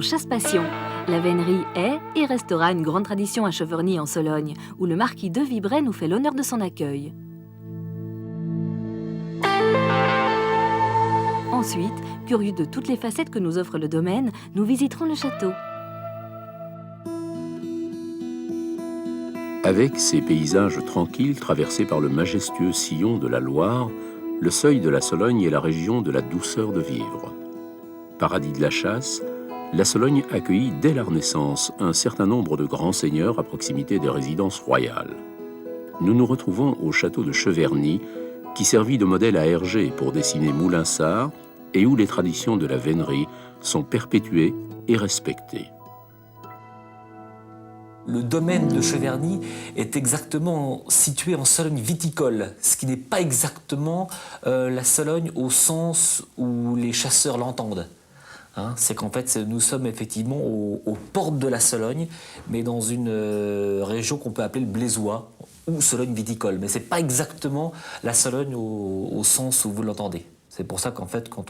chasse-passion. La vénerie est et restera une grande tradition à Cheverny en Sologne, où le marquis de Vibray nous fait l'honneur de son accueil. Ensuite, curieux de toutes les facettes que nous offre le domaine, nous visiterons le château. Avec ses paysages tranquilles traversés par le majestueux sillon de la Loire, le seuil de la Sologne est la région de la douceur de vivre. Paradis de la chasse, la Sologne accueillit dès la Renaissance un certain nombre de grands seigneurs à proximité des résidences royales. Nous nous retrouvons au château de Cheverny, qui servit de modèle à Hergé pour dessiner Moulinsart et où les traditions de la vénerie sont perpétuées et respectées. Le domaine de Cheverny est exactement situé en Sologne viticole, ce qui n'est pas exactement la Sologne au sens où les chasseurs l'entendent. C'est qu'en fait, nous sommes effectivement aux portes de la Sologne, mais dans une région qu'on peut appeler le Blésois, ou Sologne viticole. Mais ce n'est pas exactement la Sologne au sens où vous l'entendez. C'est pour ça qu'en fait, quand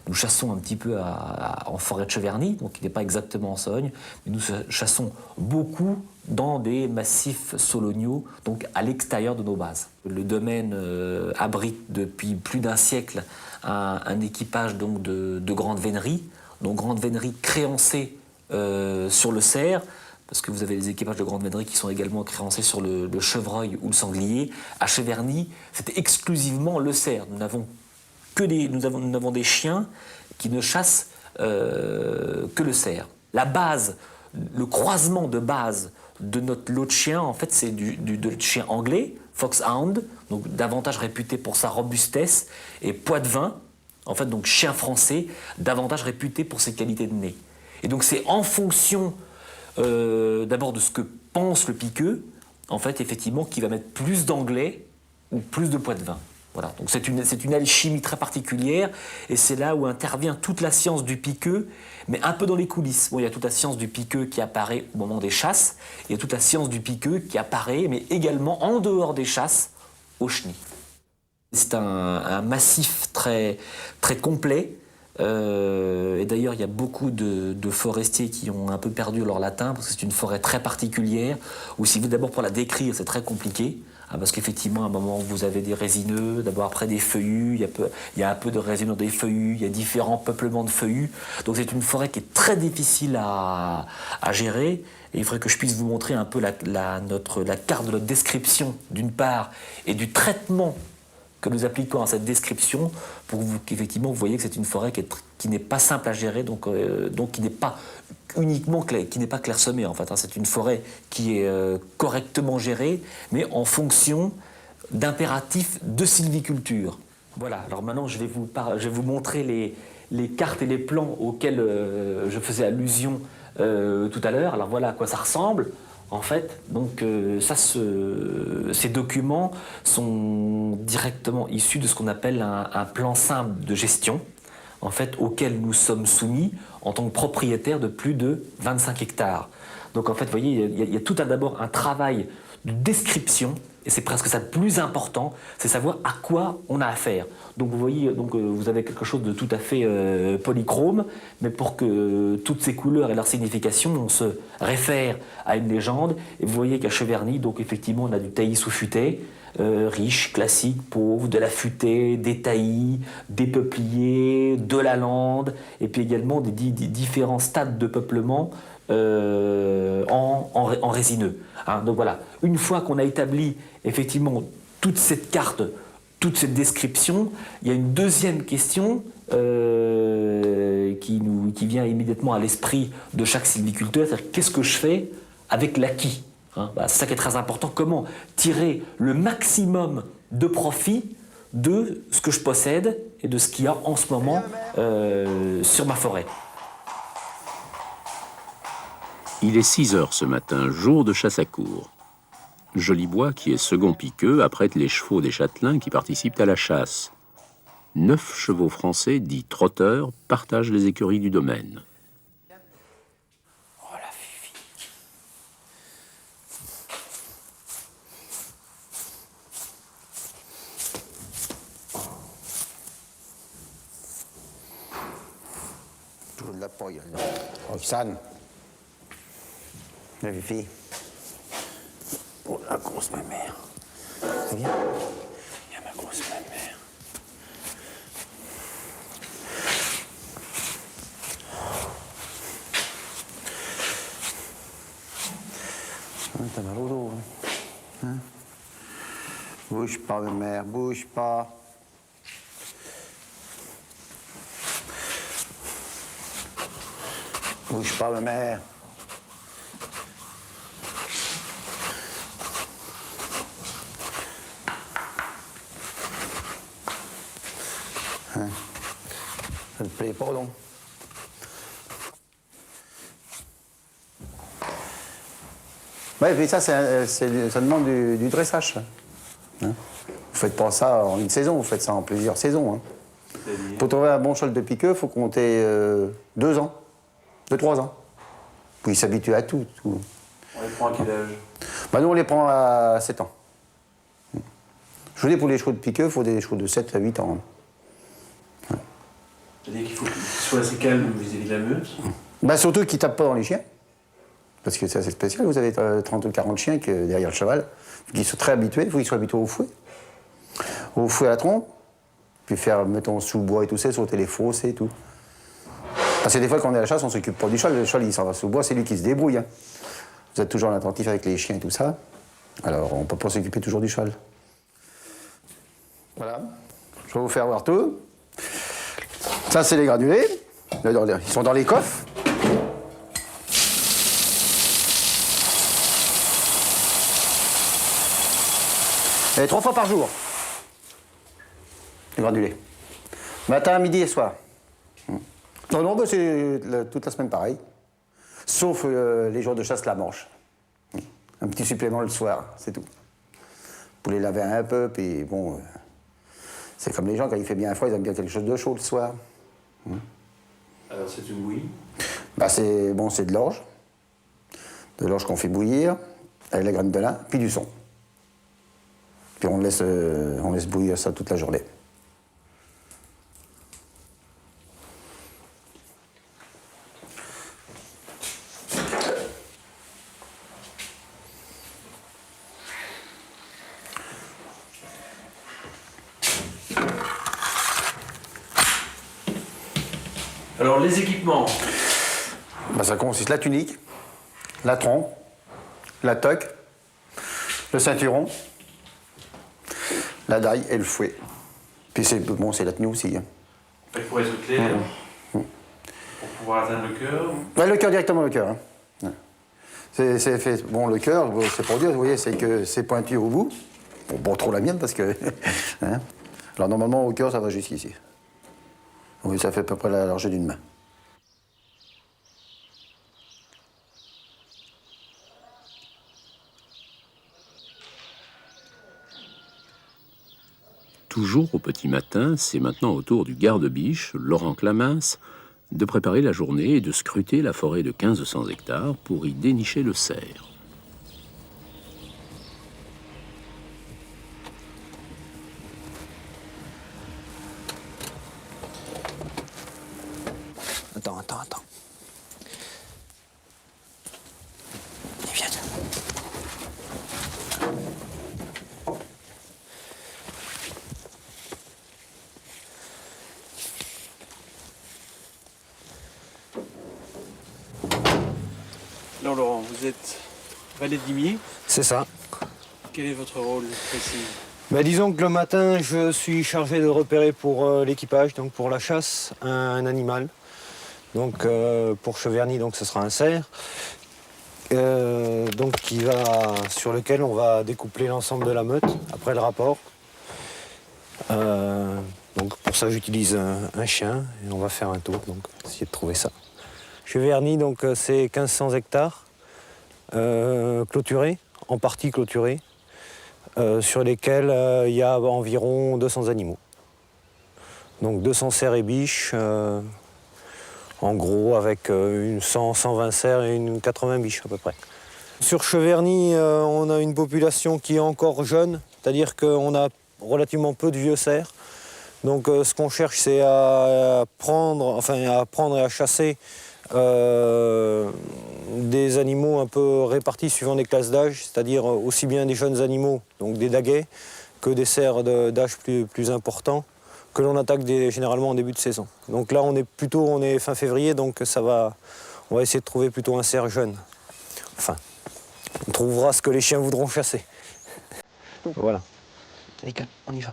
nous chassons un petit peu en forêt de Cheverny, donc qui n'est pas exactement en Sologne, mais nous chassons beaucoup dans des massifs soloniaux, donc à l'extérieur de nos bases. Le domaine abrite depuis plus d'un siècle un équipage donc, de grandes véneries, donc grandes véneries créancées sur le cerf, parce que vous avez des équipages de grandes véneries qui sont également créancés sur le chevreuil ou le sanglier. À Cheverny, c'était exclusivement le cerf. Nous avons des chiens qui ne chassent que le cerf. La base, le croisement de base de notre lot de chiens, en fait, c'est de chien anglais, foxhound, donc davantage réputé pour sa robustesse, et poitevin, en fait, donc chien français, davantage réputé pour ses qualités de nez. Et donc c'est en fonction d'abord de ce que pense le piqueux, en fait, effectivement, qui va mettre plus d'anglais ou plus de poitevin. Voilà, donc c'est une alchimie très particulière, et c'est là où intervient toute la science du piqueux, mais un peu dans les coulisses. Bon, il y a toute la science du piqueux qui apparaît au moment des chasses, il y a toute la science du piqueux qui apparaît, mais également en dehors des chasses, au chenil. C'est un massif très, très complet, et d'ailleurs il y a beaucoup de forestiers qui ont un peu perdu leur latin, parce que c'est une forêt très particulière, où si vous d'abord pour la décrire, c'est très compliqué. Parce qu'effectivement, à un moment, vous avez des résineux, d'abord après des feuillus, il y a un peu de résineux dans des feuillus, il y a différents peuplements de feuillus. Donc c'est une forêt qui est très difficile à gérer. Et il faudrait que je puisse vous montrer un peu la carte de notre description, d'une part, et du traitement que nous appliquons à cette description, pour qu'effectivement vous voyez que c'est une forêt qui n'est pas simple à gérer, donc qui n'est pas uniquement qui n'est pas clairsemée en fait. C'est une forêt qui est correctement gérée, mais en fonction d'impératifs de sylviculture. Voilà, alors maintenant je vais vous montrer les cartes et les plans auxquels je faisais allusion tout à l'heure. Alors voilà à quoi ça ressemble. En fait, donc ces documents sont directement issus de ce qu'on appelle un plan simple de gestion, en fait, auquel nous sommes soumis en tant que propriétaires de plus de 25 hectares. Donc en fait, vous voyez, il y a tout d'abord un travail de description, et c'est presque ça le plus important, c'est savoir à quoi on a affaire. Donc vous voyez, vous avez quelque chose de tout à fait polychrome, mais pour que toutes ces couleurs aient leur signification, on se réfère à une légende, et vous voyez qu'à Cheverny, donc effectivement, on a du taillis sous futaie, riche, classique, pauvre, de la futaie, des taillis, des peupliers, de la lande, et puis également des différents stades de peuplement en résineux. Donc voilà, une fois qu'on a établi effectivement toute cette carte, toute cette description, il y a une deuxième question qui vient immédiatement à l'esprit de chaque sylviculteur, c'est-à-dire qu'est-ce que je fais avec l'acquis ? C'est ça qui est très important, comment tirer le maximum de profit de ce que je possède et de ce qu'il y a en ce moment sur ma forêt. Il est 6 heures ce matin, jour de chasse à courre. Jolibois, qui est second piqueux, apprête les chevaux des châtelains qui participent à la chasse. 9 chevaux français, dits trotteurs, partagent les écuries du domaine. Oh la Fifi. pas, Roxane. La fille. Oh, la grosse ma-mère. Ça vient? Il y a ma grosse ma-mère. T'as mal au dos, hein? Bouge pas, ma mère, bouge pas. Bouge pas, ma mère. Hein? Ça te plaît pas, donc? Ouais, mais ça, ça demande du dressage. Ça. Hein? Vous faites pas ça en une saison, vous faites ça en plusieurs saisons. Hein. Pour trouver un bon cheval de piqueux, il faut compter 2 ans, 2-3 ans. Puis il s'habitue à tout. On les prend à quel âge? Bah, nous, on les prend à 7 ans. Je vous dis, pour les chevaux de piqueux, il faut des chevaux de 7 à 8 ans. Hein. C'est-à-dire qu'il faut qu'ils soient assez calmes vis-à-vis de la meute. Bah, surtout qu'ils ne tapent pas dans les chiens. Parce que c'est assez spécial, vous avez 30 ou 40 chiens derrière le cheval, qui sont très habitués, il faut qu'ils soient habitués au fouet. Au fouet à la trompe, puis faire, mettons, sous bois et tout ça, sauter les fosses et tout. Parce que des fois, quand on est à la chasse, on s'occupe pas du cheval, le cheval il s'en va sous bois, c'est lui qui se débrouille. Hein. Vous êtes toujours attentif avec les chiens et tout ça, alors on peut pas s'occuper toujours du cheval. Voilà, je vais vous faire voir tout. Ça, c'est les granulés, ils sont dans les coffres. Et 3 fois par jour, les granulés. Matin, midi et soir. Non, bah, c'est toute la semaine pareil. Sauf les jours de chasse la manche. Un petit supplément le soir, c'est tout. Pour les laver un peu, puis bon... c'est comme les gens, quand il fait bien froid, ils aiment bien quelque chose de chaud le soir. Alors c'est une bouillie? Bah, c'est de l'orge. De l'orge qu'on fait bouillir, avec la graine de lin, puis du son. Puis on laisse bouillir ça toute la journée. Alors les équipements? Bah, ça consiste la tunique, la trompe, la toque, le ceinturon, la daille et le fouet. Puis c'est la tenue aussi. Hein. Pour être clair, pour pouvoir atteindre le cœur? Ouais, le cœur, directement le cœur. Hein. Ouais. C'est fait. Bon, le cœur, c'est pour dire, vous voyez, c'est que c'est pointu au bout. Bon, trop la mienne parce que. Hein. Alors normalement, au cœur, ça va jusqu'ici. Oui, ça fait à peu près la largeur d'une main. Toujours au petit matin, c'est maintenant au tour du garde-biche, Laurent Clamince, de préparer la journée et de scruter la forêt de 1500 hectares pour y dénicher le cerf. Attends. Viens. Alors Laurent, vous êtes valet de limier. C'est ça. Quel est votre rôle précis? Disons que le matin, je suis chargé de repérer pour l'équipage, donc pour la chasse, un animal. Donc pour Cheverny, donc ce sera un cerf. Sur lequel on va découpler l'ensemble de la meute après le rapport. Donc pour ça, j'utilise un chien et on va faire un tour, donc essayer de trouver ça. Cheverny, donc c'est 1500 hectares clôturés, en partie clôturés, sur lesquels il y a environ 200 animaux. Donc 200 cerfs et biches, en gros avec une 120 cerfs et une 80 biches à peu près. Sur Cheverny, on a une population qui est encore jeune, c'est-à-dire qu'on a relativement peu de vieux cerfs. Donc ce qu'on cherche, c'est à prendre et à chasser des animaux un peu répartis suivant des classes d'âge, c'est-à-dire aussi bien des jeunes animaux, donc des daguets, que des cerfs d'âge plus important, que l'on attaque généralement en début de saison. Donc là, on est fin février, donc on va essayer de trouver plutôt un cerf jeune. Enfin, on trouvera ce que les chiens voudront chasser. Voilà. Allez, calme, on y va.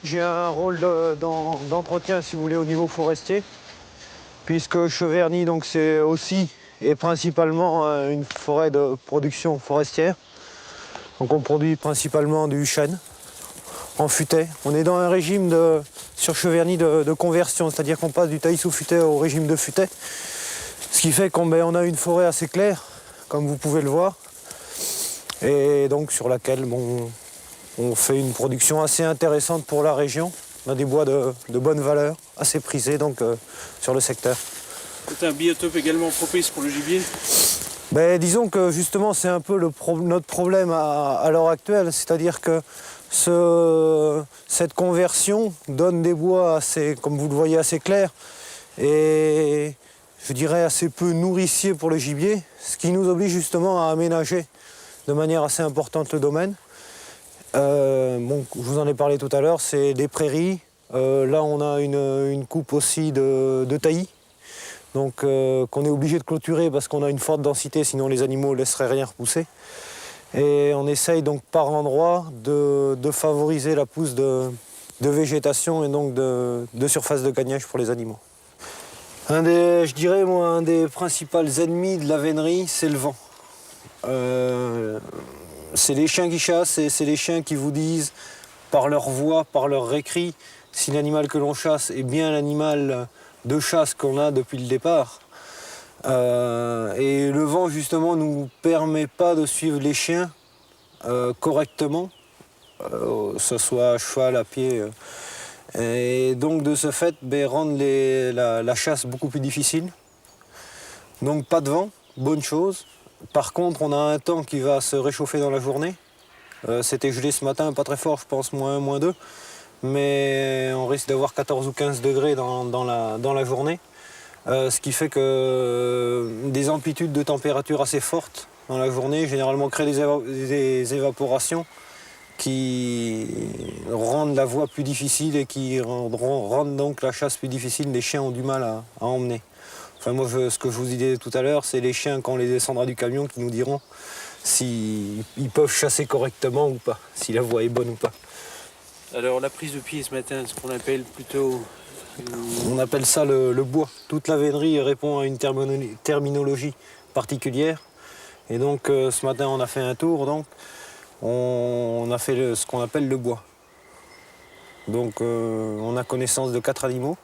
J'ai un rôle d'entretien, si vous voulez, au niveau forestier, puisque Cheverny, donc, c'est aussi et principalement une forêt de production forestière. Donc on produit principalement du chêne en futaie. On est dans un régime sur Cheverny de conversion, c'est-à-dire qu'on passe du taillis au futaie au régime de futaie. Ce qui fait qu'on a une forêt assez claire, comme vous pouvez le voir, et donc sur laquelle on fait une production assez intéressante pour la région. On a des bois de bonne valeur, assez prisés donc, sur le secteur. C'est un biotope également propice pour le gibier? Disons que justement c'est un peu notre problème à l'heure actuelle, c'est-à-dire que cette conversion donne des bois assez, comme vous le voyez, assez clairs et je dirais assez peu nourriciers pour le gibier, ce qui nous oblige justement à aménager de manière assez importante le domaine. Je vous en ai parlé tout à l'heure, c'est des prairies. Là, on a une coupe aussi de taillis, donc qu'on est obligé de clôturer parce qu'on a une forte densité, sinon les animaux ne laisseraient rien repousser. Et on essaye donc par endroits de favoriser la pousse de végétation et donc de surface de gagnage pour les animaux. Je dirais, moi, un des principaux ennemis de la vénerie, c'est le vent. C'est les chiens qui chassent et c'est les chiens qui vous disent, par leur voix, par leur récrit, si l'animal que l'on chasse est bien l'animal de chasse qu'on a depuis le départ. Et le vent, justement, ne nous permet pas de suivre les chiens correctement, que ce soit à cheval, à pied. Et donc, de ce fait, rendre la chasse beaucoup plus difficile. Donc, pas de vent, bonne chose. Par contre, on a un temps qui va se réchauffer dans la journée. C'était gelé ce matin, pas très fort, je pense, -1, -2. Mais on risque d'avoir 14 ou 15 degrés dans la journée. Ce qui fait que des amplitudes de température assez fortes dans la journée, généralement créent des évaporations qui rendent la voie plus difficile et qui rendent donc la chasse plus difficile. Les chiens ont du mal à emmener. Enfin, moi, ce que je vous disais tout à l'heure, c'est les chiens, quand on les descendra du camion, qui nous diront s'ils peuvent chasser correctement ou pas, si la voie est bonne ou pas. Alors la prise de pied ce matin, ce qu'on appelle plutôt... On appelle ça le bois. Toute la vénerie répond à une terminologie particulière. Et donc ce matin on a fait un tour, donc on a fait ce qu'on appelle le bois. Donc on a connaissance de 4 animaux.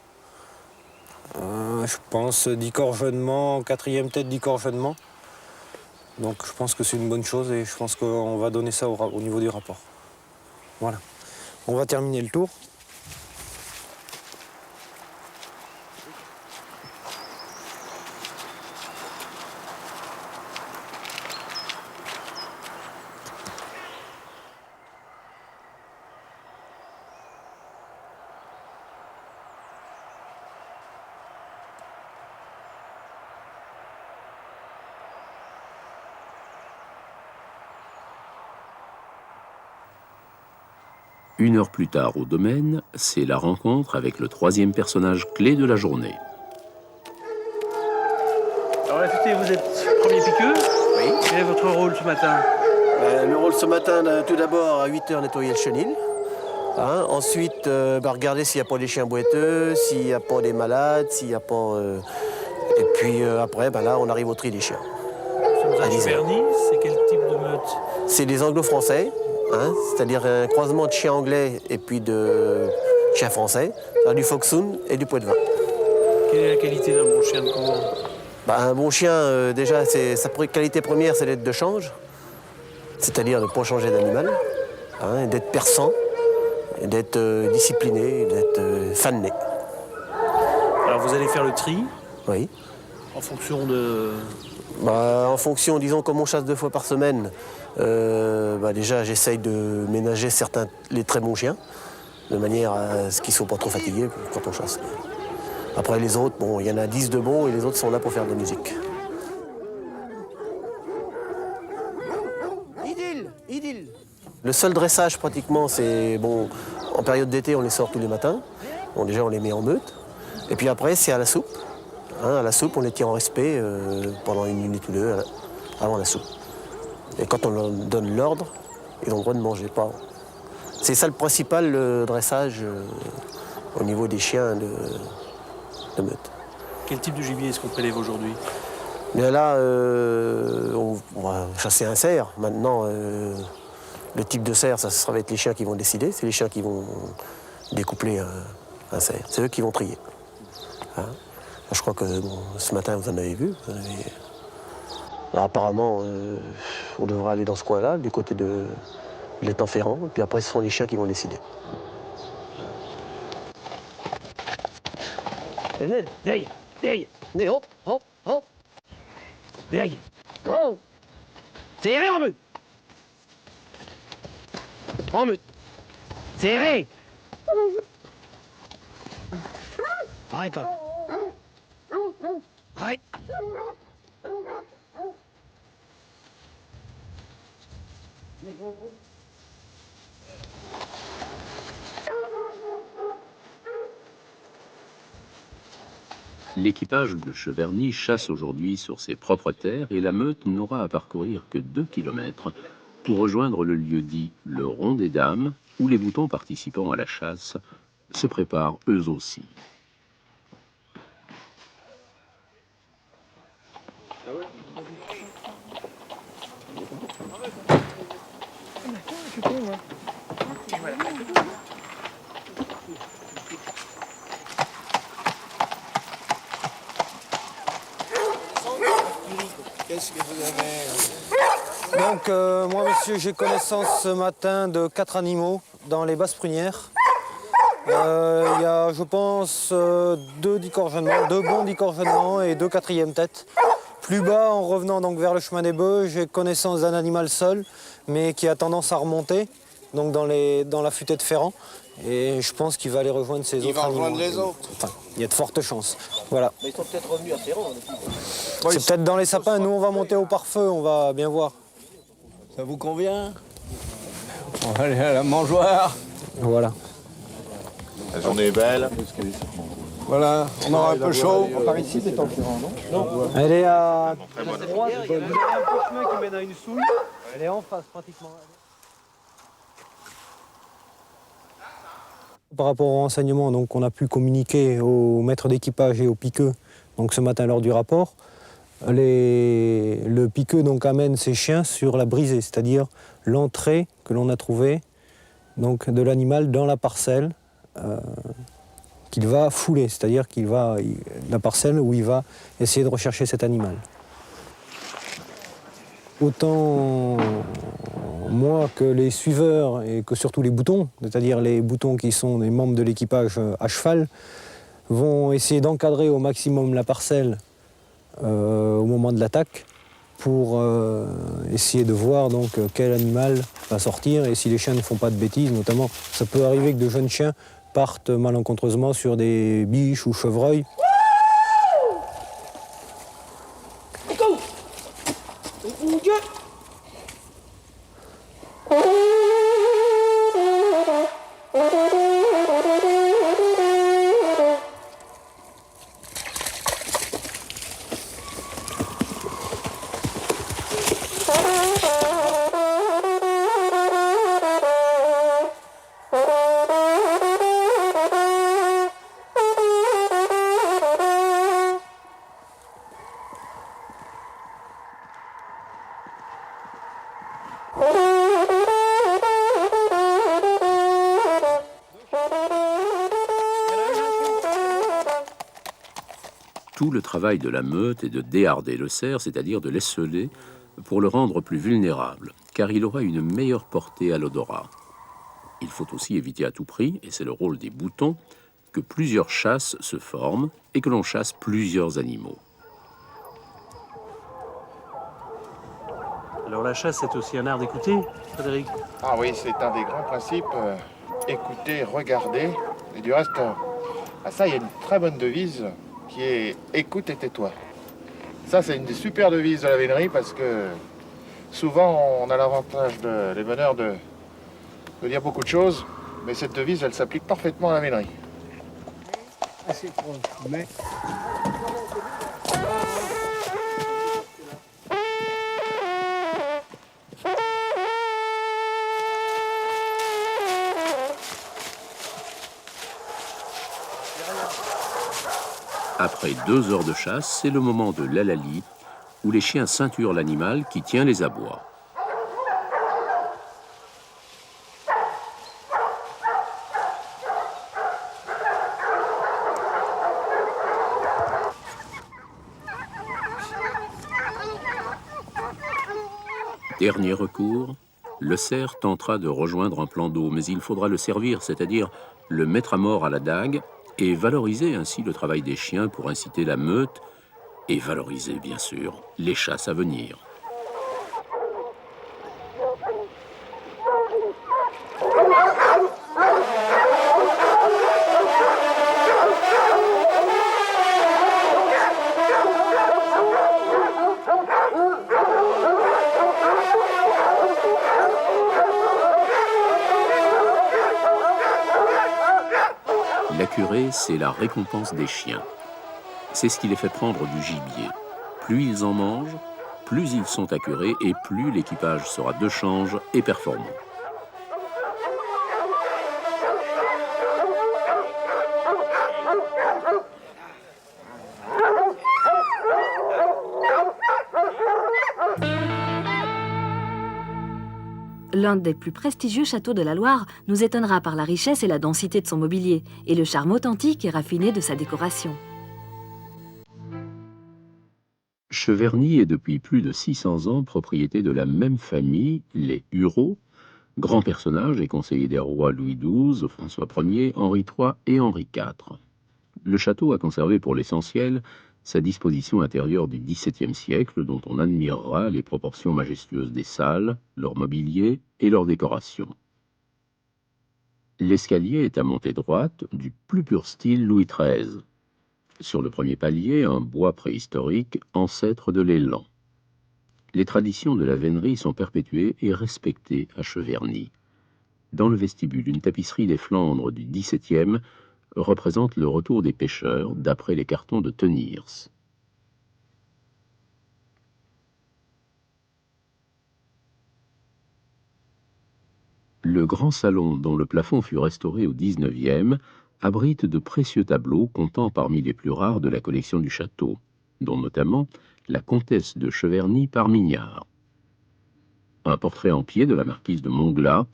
Je pense 10 corgennements, 4e tête 10 corgennements. Donc je pense que c'est une bonne chose et je pense qu'on va donner ça au niveau du rapport. Voilà. On va terminer le tour. Une heure plus tard au domaine, c'est la rencontre avec le 3e personnage clé de la journée. Alors affûté, vous êtes premier piqueux. Oui. Quel est votre rôle ce matin? Le rôle ce matin, tout d'abord à 8 h nettoyer le chenil. Ensuite, regarder s'il n'y a pas des chiens boiteux, s'il n'y a pas des malades, s'il n'y a pas... Et puis après, là, on arrive au tri des chiens. Ce À Lisbonne. Cheverny, c'est quel type de meute? C'est des anglo-français, hein, c'est-à-dire un croisement de chiens anglais et puis de chiens français, du foxhound et du poids-de-vin. Quelle est la qualité d'un bon chien de cour? Un bon chien, déjà, sa qualité première, c'est d'être de change, c'est-à-dire de ne pas changer d'animal, hein, d'être perçant, d'être discipliné, d'être fanené. Alors vous allez faire le tri Oui. en fonction de... En fonction, disons, comme on chasse 2 fois par semaine, déjà j'essaye de ménager les très bons chiens, de manière à ce qu'ils ne soient pas trop fatigués quand on chasse. Après les autres, bon, il y en a 10 de bons et les autres sont là pour faire de la musique. Idylle. Le seul dressage pratiquement, c'est, bon, en période d'été, on les sort tous les matins. Bon, déjà, on les met en meute. Et puis après, c'est à la soupe. Hein, à la soupe, on les tient en respect pendant 1 minute ou 2 avant la soupe. Et quand on leur donne l'ordre, ils ont le droit de manger, pas. C'est ça le principal dressage au niveau des chiens de meute. Quel type de gibier est-ce qu'on prélève aujourd'hui? Mais là, on va chasser un cerf. Maintenant, le type de cerf, ça va être les chiens qui vont décider. C'est les chiens qui vont découpler un cerf. C'est eux qui vont trier. Hein? Je crois que ce matin, vous en avez vu. Alors, apparemment, on devrait aller dans ce coin-là, du côté de l'étang Ferrand. Et puis après, ce sont les chiens qui vont décider. Hop, hop, hop. Derrière. Oh. Serré en meute. En meute. Serré. Arrête pas. Arrête. L'équipage de Cheverny chasse aujourd'hui sur ses propres terres et la meute n'aura à parcourir que 2 kilomètres pour rejoindre le lieu dit le Rond des Dames, où les moutons participant à la chasse se préparent eux aussi. Qu'est-ce que vous avez? Donc, moi, monsieur, j'ai connaissance ce matin de 4 animaux dans les basses prunières. Il y a, je pense, 2 décorgenements, 2 bons décorgenements et 2 quatrièmes têtes. Plus bas, en revenant donc vers le chemin des bœufs, j'ai connaissance d'un animal seul, mais qui a tendance à remonter, donc dans la futaie de Ferrand. Et je pense qu'il va aller rejoindre ses autres animaux. Il va rejoindre les autres. Enfin, il y a de fortes chances. Voilà. Mais ils sont peut-être revenus à Ferrand. C'est peut-être dans les sapins. Nous, on va monter au pare-feu, on va bien voir. Ça vous convient? On va aller à la mangeoire. Voilà. La journée est belle. Voilà, on aura un peu chaud. Par ici, c'est en Ferrand, non? Elle est à droite. Il y a un petit chemin qui mène à une souille. Elle est en face, pratiquement. Par rapport au renseignement, donc, on a pu communiquer au maître d'équipage et au piqueux donc, ce matin lors du rapport. Le piqueux donc, amène ses chiens sur la brisée, c'est-à-dire l'entrée que l'on a trouvée donc, de l'animal dans la parcelle qu'il va fouler, c'est-à-dire la parcelle où il va essayer de rechercher cet animal. Autant moi que les suiveurs et que surtout les boutons, c'est-à-dire les boutons qui sont des membres de l'équipage à cheval, vont essayer d'encadrer au maximum la parcelle au moment de l'attaque pour essayer de voir donc quel animal va sortir et si les chiens ne font pas de bêtises, notamment ça peut arriver que de jeunes chiens partent malencontreusement sur des biches ou chevreuils. Tout le travail de la meute est de déharder le cerf, c'est-à-dire de l'esseler, pour le rendre plus vulnérable, car il aura une meilleure portée à l'odorat. Il faut aussi éviter à tout prix, et c'est le rôle des boutons, que plusieurs chasses se forment et que l'on chasse plusieurs animaux. Alors la chasse, c'est aussi un art d'écouter, Frédéric? Ah oui, c'est un des grands principes. Écouter, regarder. Et du reste, à ça, il y a une très bonne devise qui est « écoute et tais-toi ». Ça, c'est une des super devises de la vénerie parce que souvent, on a l'avantage, les meneurs, de dire beaucoup de choses, mais cette devise, elle s'applique parfaitement à la vénerie. Assez proche, mais... Après 2 heures de chasse, c'est le moment de l'halali, où les chiens ceinturent l'animal qui tient les abois. Dernier recours, le cerf tentera de rejoindre un plan d'eau, mais il faudra le servir, c'est-à-dire le mettre à mort à la dague, et valoriser ainsi le travail des chiens pour inciter la meute, et valoriser, bien sûr, les chasses à venir. La curée, c'est la récompense des chiens. C'est ce qui les fait prendre du gibier. Plus ils en mangent, plus ils sont accurés et plus l'équipage sera de change et performant. L'un des plus prestigieux châteaux de la Loire nous étonnera par la richesse et la densité de son mobilier et le charme authentique et raffiné de sa décoration. Cheverny est depuis plus de 600 ans propriété de la même famille, les Hureaux, grands personnages et conseillers des rois Louis XII, François Ier, Henri III et Henri IV. Le château a conservé pour l'essentiel sa disposition intérieure du XVIIe siècle, dont on admirera les proportions majestueuses des salles, leur mobilier et leur décoration. L'escalier est à montée droite, du plus pur style Louis XIII. Sur le premier palier, un bois préhistorique, ancêtre de l'élan. Les traditions de la vénerie sont perpétuées et respectées à Cheverny. Dans le vestibule, une tapisserie des Flandres du XVIIe représente le retour des pêcheurs d'après les cartons de Teniers. Le grand salon, dont le plafond fut restauré au XIXe, abrite de précieux tableaux comptant parmi les plus rares de la collection du château, dont notamment la comtesse de Cheverny par Mignard. Un portrait en pied de la marquise de Montglat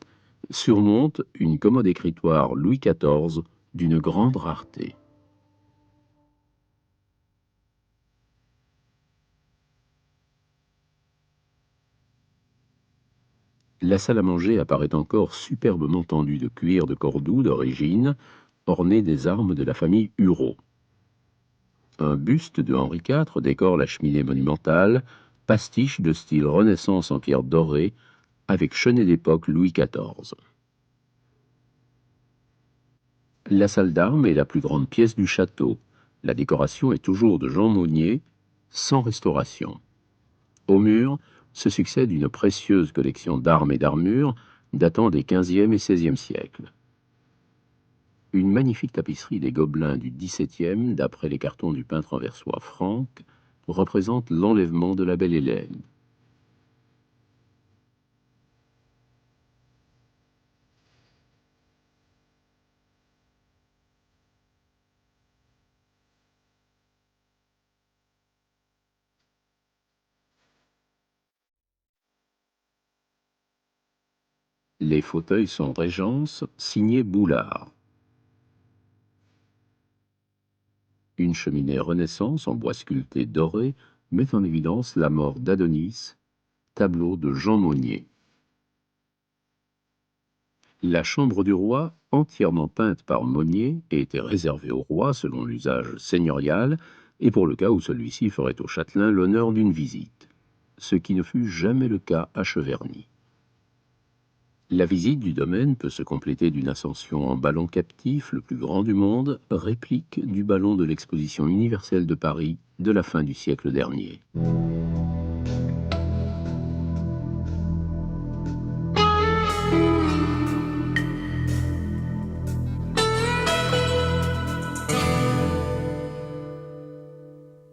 surmonte une commode écritoire Louis XIV d'une grande rareté. La salle à manger apparaît encore superbement tendue de cuir de Cordoue d'origine, ornée des armes de la famille Hureaux. Un buste de Henri IV décore la cheminée monumentale, pastiche de style Renaissance en pierre dorée, avec chenet d'époque Louis XIV. La salle d'armes est la plus grande pièce du château. La décoration est toujours de Jean Monnier, sans restauration. Au mur se succède une précieuse collection d'armes et d'armures datant des XVe et XVIe siècles. Une magnifique tapisserie des Gobelins du XVIIe, d'après les cartons du peintre anversois Franck, représente l'enlèvement de la belle Hélène. Les fauteuils sont Régence, signés Boulard. Une cheminée Renaissance en bois sculpté doré met en évidence la mort d'Adonis, tableau de Jean Monnier. La chambre du roi, entièrement peinte par Monnier, était réservée au roi selon l'usage seigneurial et pour le cas où celui-ci ferait au châtelain l'honneur d'une visite, ce qui ne fut jamais le cas à Cheverny. La visite du domaine peut se compléter d'une ascension en ballon captif, le plus grand du monde, réplique du ballon de l'exposition universelle de Paris de la fin du siècle dernier.